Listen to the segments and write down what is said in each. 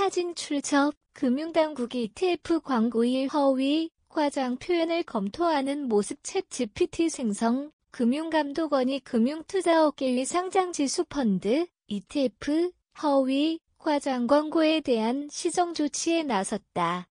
사진 출처 금융당국이 ETF 광고의 허위, 과장 표현을 검토하는 모습 챗GPT 생성, 금융감독원이 금융투자업계의 상장지수펀드, ETF, 허위, 과장 광고에 대한 시정 조치에 나섰다.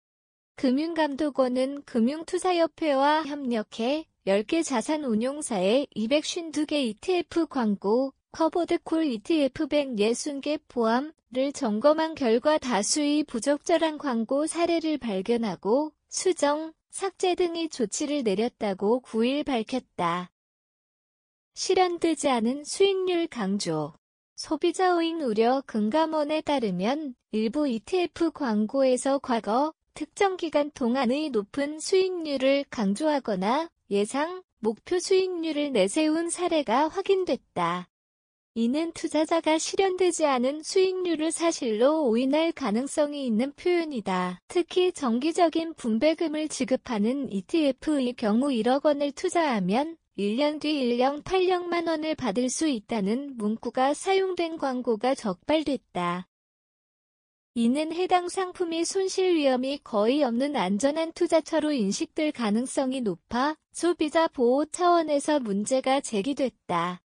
금융감독원은 금융투자협회와 협력해 10개 자산운용사의 252개 ETF 광고, 커버드콜 ETF 160개 포함을 점검한 결과 다수의 부적절한 광고 사례를 발견하고 수정, 삭제 등의 조치를 내렸다고 9일 밝혔다. 실현되지 않은 수익률 강조. 소비자 오인 우려. 금감원에 따르면 일부 ETF 광고에서 과거 특정 기간 동안의 높은 수익률을 강조하거나 예상, 목표 수익률을 내세운 사례가 확인됐다. 이는 투자자가 실현되지 않은 수익률을 사실로 오인할 가능성이 있는 표현이다. 특히 정기적인 분배금을 지급하는 ETF의 경우 1억 원을 투자하면 1년 뒤 1080만 원을 받을 수 있다는 문구가 사용된 광고가 적발됐다. 이는 해당 상품이 손실 위험이 거의 없는 안전한 투자처로 인식될 가능성이 높아 소비자 보호 차원에서 문제가 제기됐다.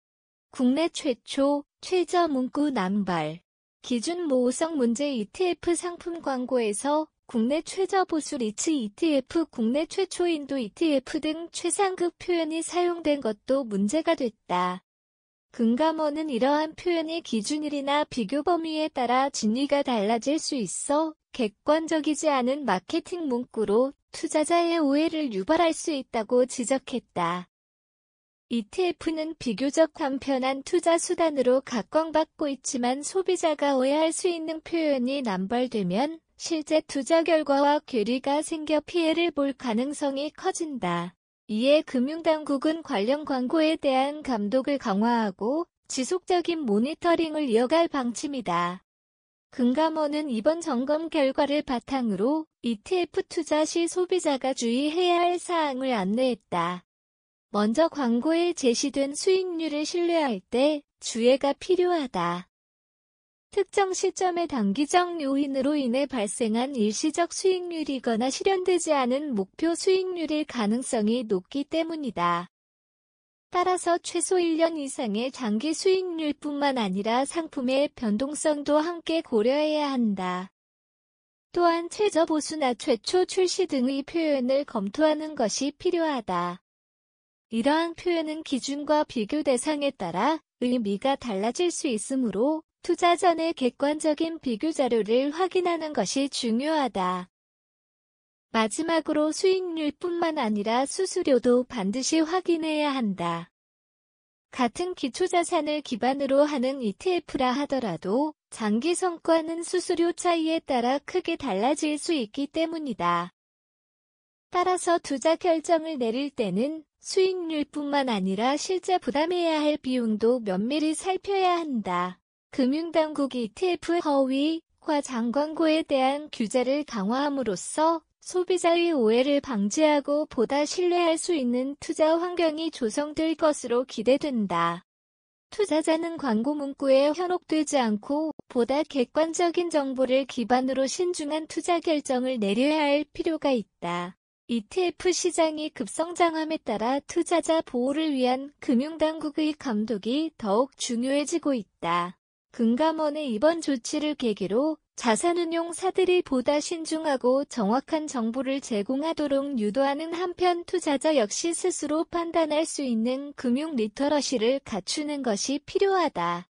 국내 최초, 최저 문구 남발. 기준 모호성 문제. ETF 상품 광고에서 국내 최저 보수 리츠 ETF, 국내 최초 인도 ETF 등 최상급 표현이 사용된 것도 문제가 됐다. 금감원은 이러한 표현의 기준일이나 비교 범위에 따라 진위가 달라질 수 있어 객관적이지 않은 마케팅 문구로 투자자의 오해를 유발할 수 있다고 지적했다. ETF는 비교적 간편한 투자 수단으로 각광받고 있지만 소비자가 오해할 수 있는 표현이 남발되면 실제 투자 결과와 괴리가 생겨 피해를 볼 가능성이 커진다. 이에 금융당국은 관련 광고에 대한 감독을 강화하고 지속적인 모니터링을 이어갈 방침이다. 금감원은 이번 점검 결과를 바탕으로 ETF 투자 시 소비자가 주의해야 할 사항을 안내했다. 먼저 광고에 제시된 수익률을 신뢰할 때 주의가 필요하다. 특정 시점의 단기적 요인으로 인해 발생한 일시적 수익률이거나 실현되지 않은 목표 수익률일 가능성이 높기 때문이다. 따라서 최소 1년 이상의 장기 수익률뿐만 아니라 상품의 변동성도 함께 고려해야 한다. 또한 최저 보수나 최초 출시 등의 표현을 검토하는 것이 필요하다. 이러한 표현은 기준과 비교 대상에 따라 의미가 달라질 수 있으므로 투자 전에 객관적인 비교 자료를 확인하는 것이 중요하다. 마지막으로 수익률뿐만 아니라 수수료도 반드시 확인해야 한다. 같은 기초자산을 기반으로 하는 ETF라 하더라도 장기 성과는 수수료 차이에 따라 크게 달라질 수 있기 때문이다. 따라서 투자 결정을 내릴 때는 수익률뿐만 아니라 실제 부담해야 할 비용도 면밀히 살펴야 한다. 금융당국이 ETF 허위, 과장 광고에 대한 규제를 강화함으로써 소비자의 오해를 방지하고 보다 신뢰할 수 있는 투자 환경이 조성될 것으로 기대된다. 투자자는 광고 문구에 현혹되지 않고 보다 객관적인 정보를 기반으로 신중한 투자 결정을 내려야 할 필요가 있다. ETF 시장이 급성장함에 따라 투자자 보호를 위한 금융당국의 감독이 더욱 중요해지고 있다. 금감원의 이번 조치를 계기로 자산운용사들이 보다 신중하고 정확한 정보를 제공하도록 유도하는 한편 투자자 역시 스스로 판단할 수 있는 금융 리터러시를 갖추는 것이 필요하다.